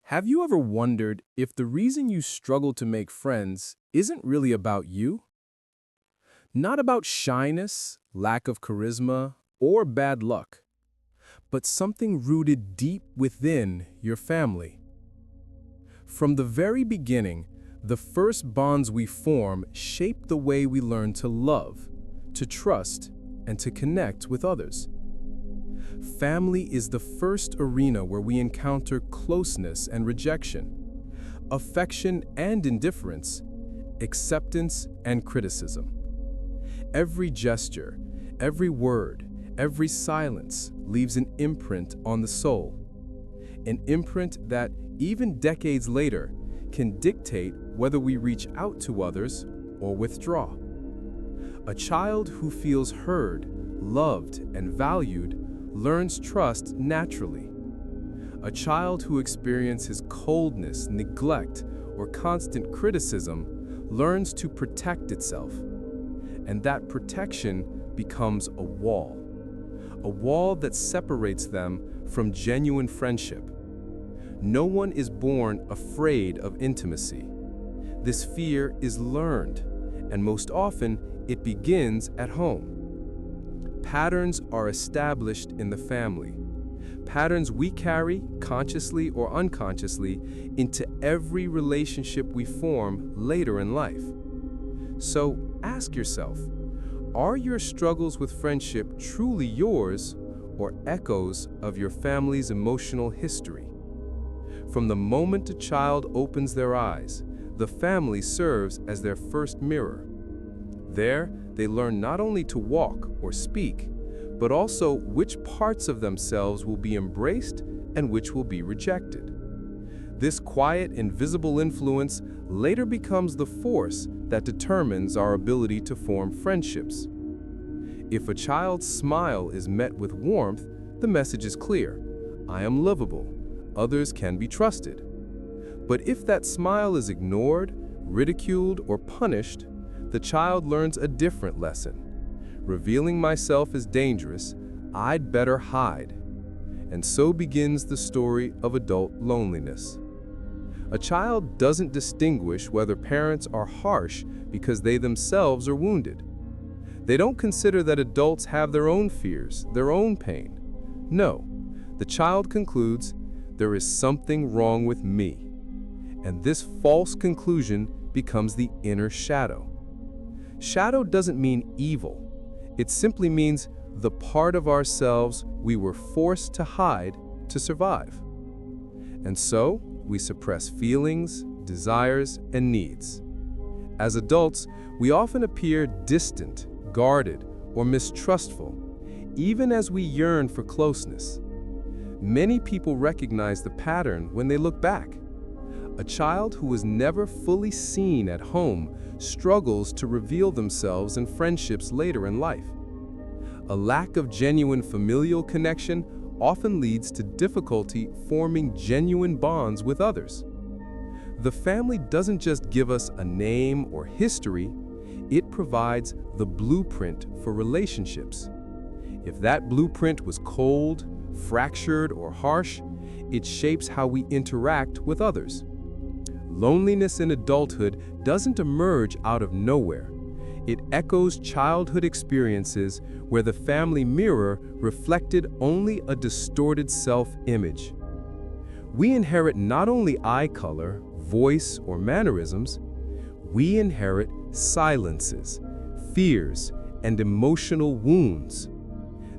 Have you ever wondered if the reason you struggle to make friends isn't really about you? Not about shyness, lack of charisma, or bad luck, but something rooted deep within your family. From the very beginning, the first bonds we form shape the way we learn to love, to trust, and to connect with others. Family is the first arena where we encounter closeness and rejection, affection and indifference, acceptance and criticism. Every gesture, every word, every silence leaves an imprint on the soul. An imprint that, even decades later, can dictate whether we reach out to others or withdraw. A child who feels heard, loved, and valued learns trust naturally. A child who experiences coldness, neglect, or constant criticism learns to protect itself. And that protection becomes a wall that separates them from genuine friendship. No one is born afraid of intimacy. This fear is learned, and most often it begins at home. Patterns are established in the family. Patterns we carry, consciously or unconsciously, into every relationship we form later in life. So ask yourself, are your struggles with friendship truly yours or echoes of your family's emotional history? From the moment a child opens their eyes, the family serves as their first mirror. There, they learn not only to walk or speak, but also which parts of themselves will be embraced and which will be rejected. This quiet, invisible influence later becomes the force that determines our ability to form friendships. If a child's smile is met with warmth, the message is clear: I am lovable, others can be trusted. But if that smile is ignored, ridiculed, or punished, the child learns a different lesson. Revealing myself is dangerous, I'd better hide. And so begins the story of adult loneliness. A child doesn't distinguish whether parents are harsh because they themselves are wounded. They don't consider that adults have their own fears, their own pain. No, the child concludes, there is something wrong with me. And this false conclusion becomes the inner shadow. Shadow doesn't mean evil. It simply means the part of ourselves we were forced to hide to survive. And so, we suppress feelings, desires, and needs. As adults, we often appear distant, guarded, or mistrustful, even as we yearn for closeness. Many people recognize the pattern when they look back. A child who was never fully seen at home struggles to reveal themselves in friendships later in life. A lack of genuine familial connection often leads to difficulty forming genuine bonds with others. The family doesn't just give us a name or history, it provides the blueprint for relationships. If that blueprint was cold, fractured, or harsh, it shapes how we interact with others. Loneliness in adulthood doesn't emerge out of nowhere. It echoes childhood experiences where the family mirror reflected only a distorted self-image. We inherit not only eye color, voice, or mannerisms, we inherit silences, fears, and emotional wounds.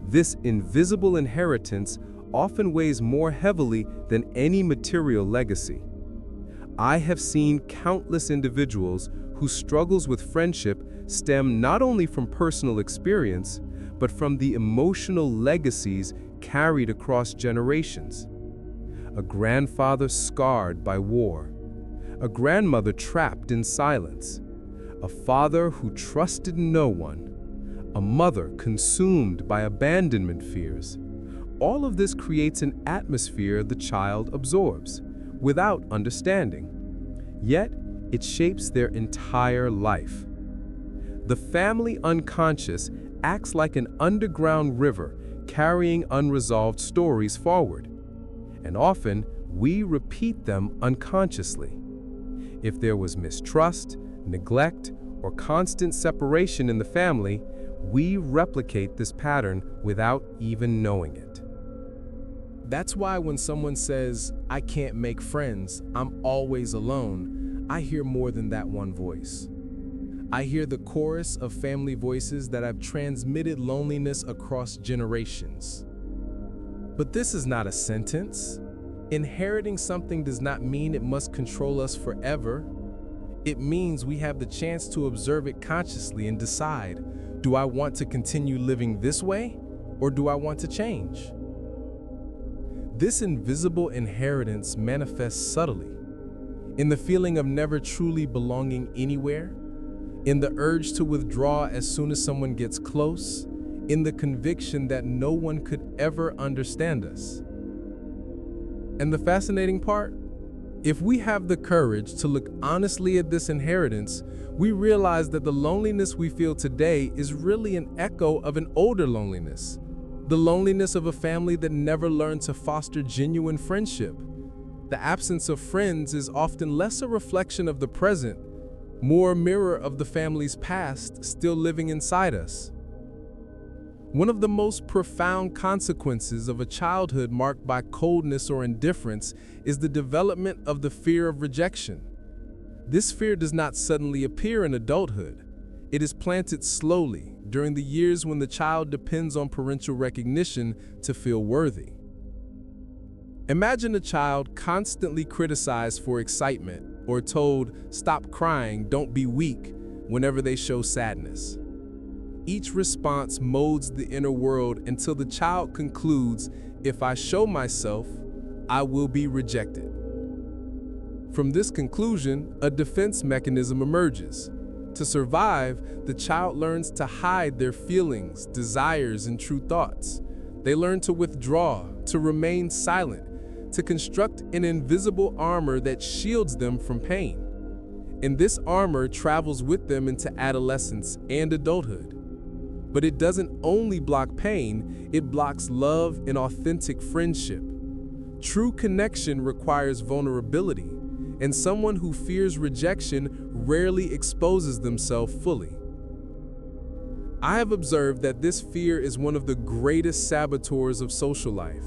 This invisible inheritance often weighs more heavily than any material legacy. I have seen countless individuals whose struggles with friendship stem not only from personal experience, but from the emotional legacies carried across generations. A grandfather scarred by war, a grandmother trapped in silence, a father who trusted no one, a mother consumed by abandonment fears. All of this creates an atmosphere the child absorbs without understanding. Yet, it shapes their entire life. The family unconscious acts like an underground river carrying unresolved stories forward. And often, we repeat them unconsciously. If there was mistrust, neglect, or constant separation in the family, we replicate this pattern without even knowing it. That's why when someone says, "I can't make friends, I'm always alone," I hear more than that one voice. I hear the chorus of family voices that have transmitted loneliness across generations. But this is not a sentence. Inheriting something does not mean it must control us forever. It means we have the chance to observe it consciously and decide, do I want to continue living this way, or do I want to change? This invisible inheritance manifests subtly, in the feeling of never truly belonging anywhere, in the urge to withdraw as soon as someone gets close, in the conviction that no one could ever understand us. And the fascinating part? If we have the courage to look honestly at this inheritance, we realize that the loneliness we feel today is really an echo of an older loneliness. The loneliness of a family that never learned to foster genuine friendship. The absence of friends is often less a reflection of the present, more a mirror of the family's past still living inside us. One of the most profound consequences of a childhood marked by coldness or indifference is the development of the fear of rejection. This fear does not suddenly appear in adulthood. It is planted slowly during the years when the child depends on parental recognition to feel worthy. Imagine a child constantly criticized for excitement or told, "Stop crying, don't be weak," whenever they show sadness. Each response molds the inner world until the child concludes, "If I show myself, I will be rejected." From this conclusion, a defense mechanism emerges. To survive, the child learns to hide their feelings, desires, and true thoughts. They learn to withdraw, to remain silent, to construct an invisible armor that shields them from pain. And this armor travels with them into adolescence and adulthood. But it doesn't only block pain, it blocks love and authentic friendship. True connection requires vulnerability, and someone who fears rejection rarely exposes themselves fully. I have observed that this fear is one of the greatest saboteurs of social life.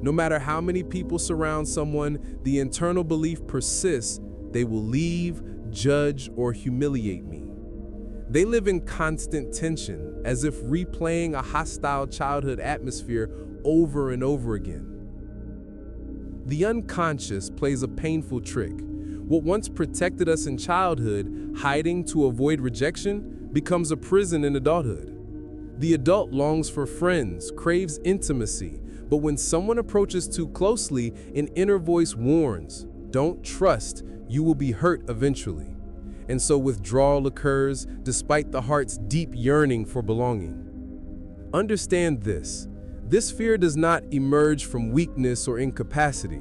No matter how many people surround someone, the internal belief persists, they will leave, judge, or humiliate me. They live in constant tension, as if replaying a hostile childhood atmosphere over and over again. The unconscious plays a painful trick. What once protected us in childhood, hiding to avoid rejection, becomes a prison in adulthood. The adult longs for friends, craves intimacy, but when someone approaches too closely, an inner voice warns, "Don't trust, you will be hurt eventually." And so withdrawal occurs despite the heart's deep yearning for belonging. Understand this. This fear does not emerge from weakness or incapacity.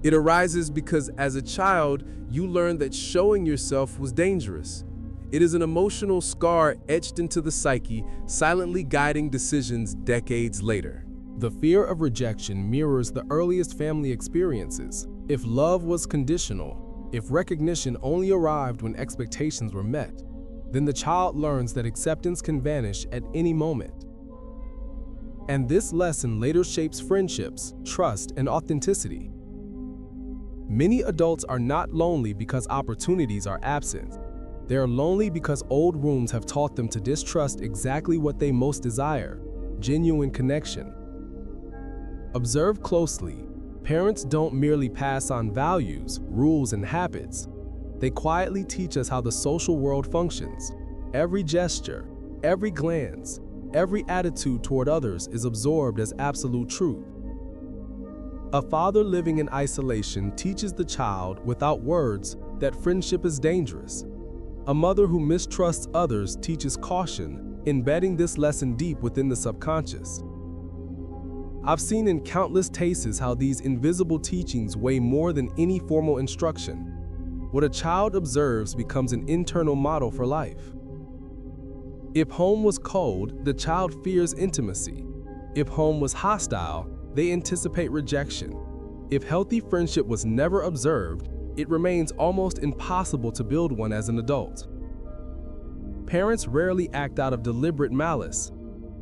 It arises because as a child, you learned that showing yourself was dangerous. It is an emotional scar etched into the psyche, silently guiding decisions decades later. The fear of rejection mirrors the earliest family experiences. If love was conditional, if recognition only arrived when expectations were met, then the child learns that acceptance can vanish at any moment. And this lesson later shapes friendships, trust, and authenticity. Many adults are not lonely because opportunities are absent. They are lonely because old wounds have taught them to distrust exactly what they most desire: genuine connection. Observe closely. Parents don't merely pass on values, rules, and habits. They quietly teach us how the social world functions. Every gesture, every glance, every attitude toward others is absorbed as absolute truth. A father living in isolation teaches the child, without words, that friendship is dangerous. A mother who mistrusts others teaches caution, embedding this lesson deep within the subconscious. I've seen in countless cases how these invisible teachings weigh more than any formal instruction. What a child observes becomes an internal model for life. If home was cold, the child fears intimacy. If home was hostile, they anticipate rejection. If healthy friendship was never observed, it remains almost impossible to build one as an adult. Parents rarely act out of deliberate malice.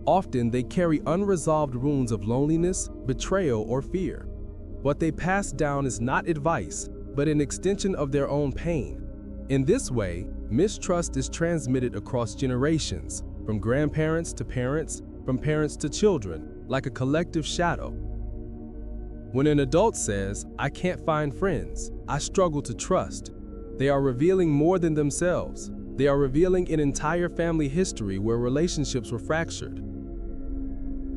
Often they carry unresolved wounds of loneliness, betrayal, or fear. What they pass down is not advice, but an extension of their own pain. In this way, mistrust is transmitted across generations, from grandparents to parents, from parents to children, like a collective shadow. When an adult says, "I can't find friends, I struggle to trust," they are revealing more than themselves. They are revealing an entire family history where relationships were fractured.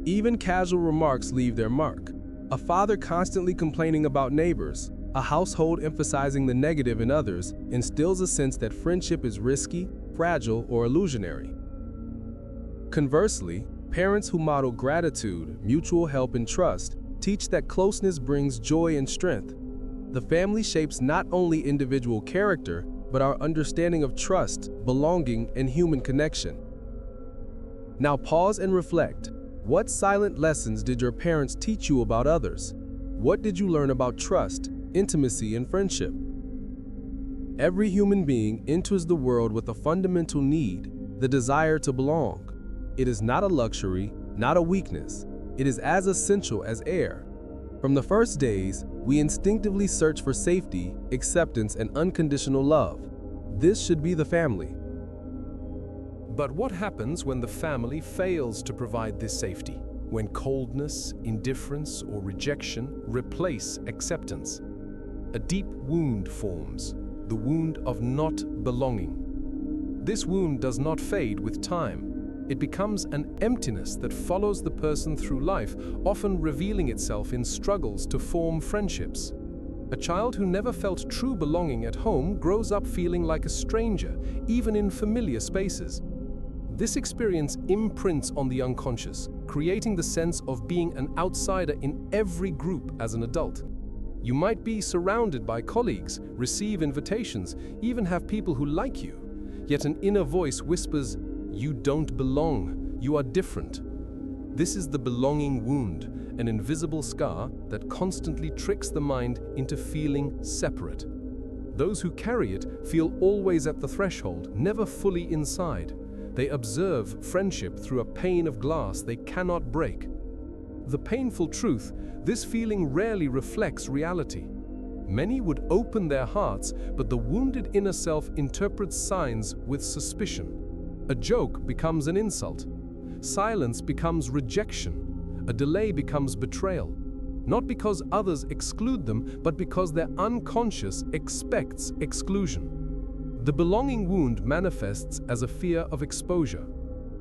Even casual remarks leave their mark. A father constantly complaining about neighbors, a household emphasizing the negative in others, instills a sense that friendship is risky, fragile, or illusionary. Conversely, parents who model gratitude, mutual help, and trust teach that closeness brings joy and strength. The family shapes not only individual character, but our understanding of trust, belonging, and human connection. Now pause and reflect. What silent lessons did your parents teach you about others? What did you learn about trust, intimacy, and friendship? Every human being enters the world with a fundamental need, the desire to belong. It is not a luxury, not a weakness. It is as essential as air. From the first days, we instinctively search for safety, acceptance, and unconditional love. This should be the family. But what happens when the family fails to provide this safety? When coldness, indifference, or rejection replace acceptance? A deep wound forms, the wound of not belonging. This wound does not fade with time. It becomes an emptiness that follows the person through life, often revealing itself in struggles to form friendships. A child who never felt true belonging at home grows up feeling like a stranger, even in familiar spaces. This experience imprints on the unconscious, creating the sense of being an outsider in every group as an adult. You might be surrounded by colleagues, receive invitations, even have people who like you. Yet an inner voice whispers, "You don't belong, you are different." This is the belonging wound, an invisible scar that constantly tricks the mind into feeling separate. Those who carry it feel always at the threshold, never fully inside. They observe friendship through a pane of glass they cannot break. The painful truth, this feeling rarely reflects reality. Many would open their hearts, but the wounded inner self interprets signs with suspicion. A joke becomes an insult. Silence becomes rejection. A delay becomes betrayal. Not because others exclude them, but because their unconscious expects exclusion. The belonging wound manifests as a fear of exposure.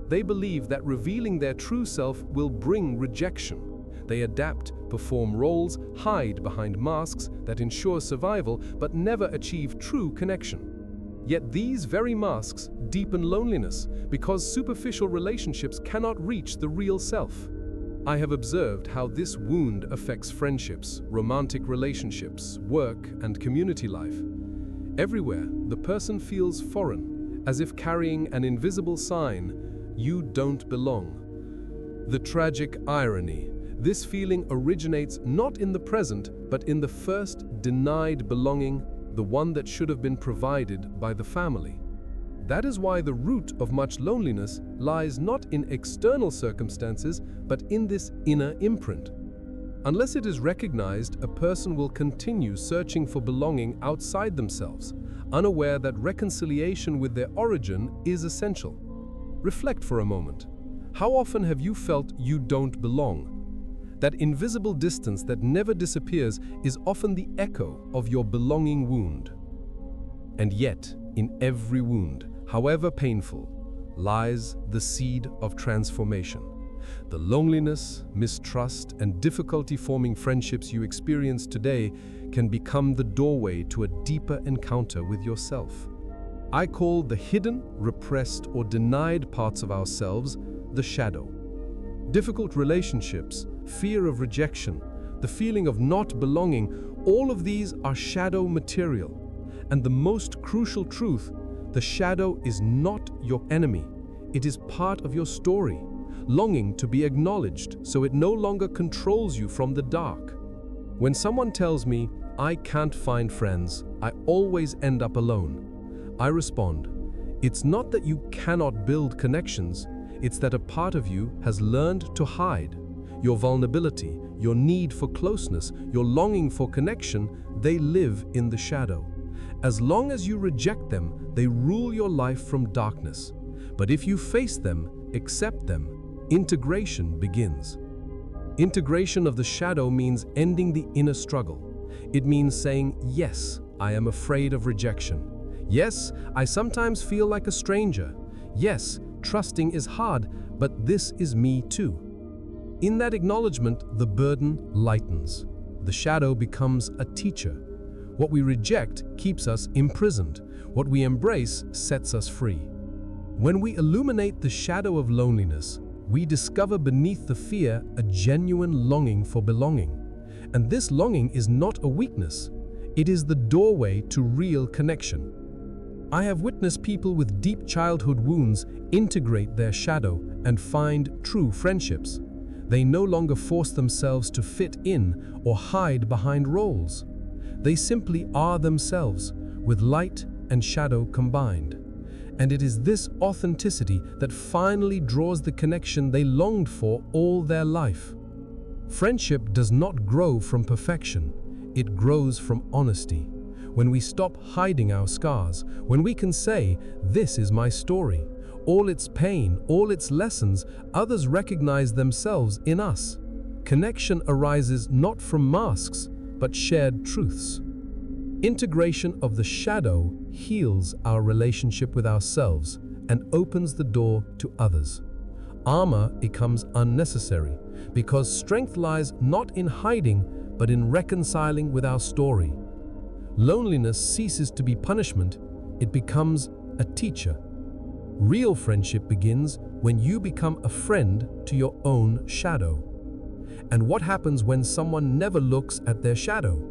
They believe that revealing their true self will bring rejection. They adapt, perform roles, hide behind masks that ensure survival but never achieve true connection. Yet these very masks deepen loneliness because superficial relationships cannot reach the real self. I have observed how this wound affects friendships, romantic relationships, work, and community life. Everywhere, the person feels foreign, as if carrying an invisible sign, "You don't belong." The tragic irony, this feeling originates not in the present, but in the first denied belonging, the one that should have been provided by the family. That is why the root of much loneliness lies not in external circumstances, but in this inner imprint. Unless it is recognized, a person will continue searching for belonging outside themselves, unaware that reconciliation with their origin is essential. Reflect for a moment. How often have you felt you don't belong? That invisible distance that never disappears is often the echo of your belonging wound. And yet, in every wound, however painful, lies the seed of transformation. The loneliness, mistrust, and difficulty forming friendships you experience today can become the doorway to a deeper encounter with yourself. I call the hidden, repressed, or denied parts of ourselves the shadow. Difficult relationships, fear of rejection, the feeling of not belonging, all of these are shadow material. And the most crucial truth, the shadow is not your enemy. It is part of your story, longing to be acknowledged so it no longer controls you from the dark. When someone tells me, I can't find friends, I always end up alone, I respond, it's not that you cannot build connections, it's that a part of you has learned to hide. Your vulnerability, your need for closeness, your longing for connection, they live in the shadow. As long as you reject them, they rule your life from darkness. But if you face them, accept them, integration begins. Integration of the shadow means ending the inner struggle. It means saying, yes, I am afraid of rejection. Yes, I sometimes feel like a stranger. Yes, trusting is hard, but this is me too. In that acknowledgement, the burden lightens. The shadow becomes a teacher. What we reject keeps us imprisoned. What we embrace sets us free. When we illuminate the shadow of loneliness, we discover beneath the fear a genuine longing for belonging. And this longing is not a weakness. It is the doorway to real connection. I have witnessed people with deep childhood wounds integrate their shadow and find true friendships. They no longer force themselves to fit in or hide behind roles. They simply are themselves, with light and shadow combined. And it is this authenticity that finally draws the connection they longed for all their life. Friendship does not grow from perfection. It grows from honesty. When we stop hiding our scars, when we can say, this is my story, all its pain, all its lessons, others recognize themselves in us. Connection arises not from masks, but shared truths. Integration of the shadow heals our relationship with ourselves and opens the door to others. Armor becomes unnecessary because strength lies not in hiding, but in reconciling with our story. Loneliness ceases to be punishment, it becomes a teacher. Real friendship begins when you become a friend to your own shadow. And what happens when someone never looks at their shadow?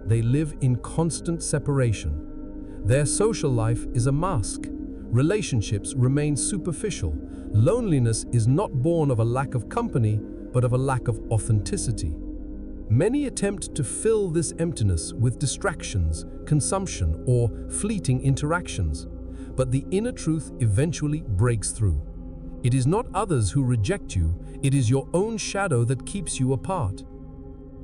They live in constant separation. Their social life is a mask. Relationships remain superficial. Loneliness is not born of a lack of company, but of a lack of authenticity. Many attempt to fill this emptiness with distractions, consumption, or fleeting interactions, but the inner truth eventually breaks through. It is not others who reject you, it is your own shadow that keeps you apart.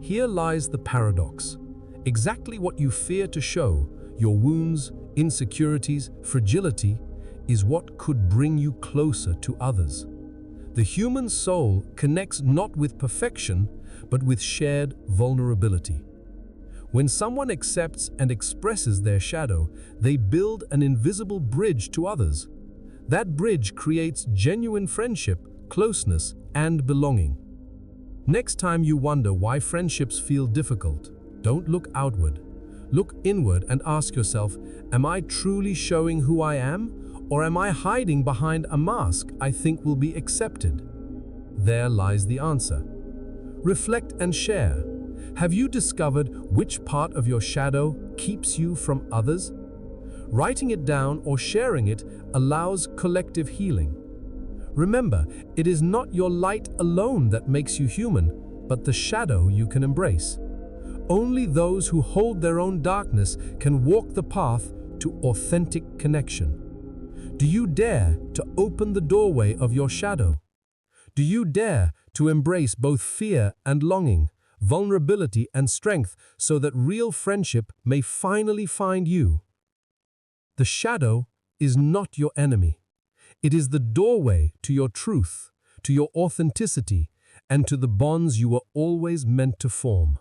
Here lies the paradox. Exactly what you fear to show, your wounds, insecurities, fragility, is what could bring you closer to others. The human soul connects not with perfection, but with shared vulnerability. When someone accepts and expresses their shadow, they build an invisible bridge to others. That bridge creates genuine friendship, closeness, and belonging. Next time you wonder why friendships feel difficult, don't look outward. Look inward and ask yourself, am I truly showing who I am, or am I hiding behind a mask I think will be accepted? There lies the answer. Reflect and share. Have you discovered which part of your shadow keeps you from others? Writing it down or sharing it allows collective healing. Remember, it is not your light alone that makes you human, but the shadow you can embrace. Only those who hold their own darkness can walk the path to authentic connection. Do you dare to open the doorway of your shadow? Do you dare to embrace both fear and longing, vulnerability and strength, so that real friendship may finally find you? The shadow is not your enemy. It is the doorway to your truth, to your authenticity, and to the bonds you were always meant to form.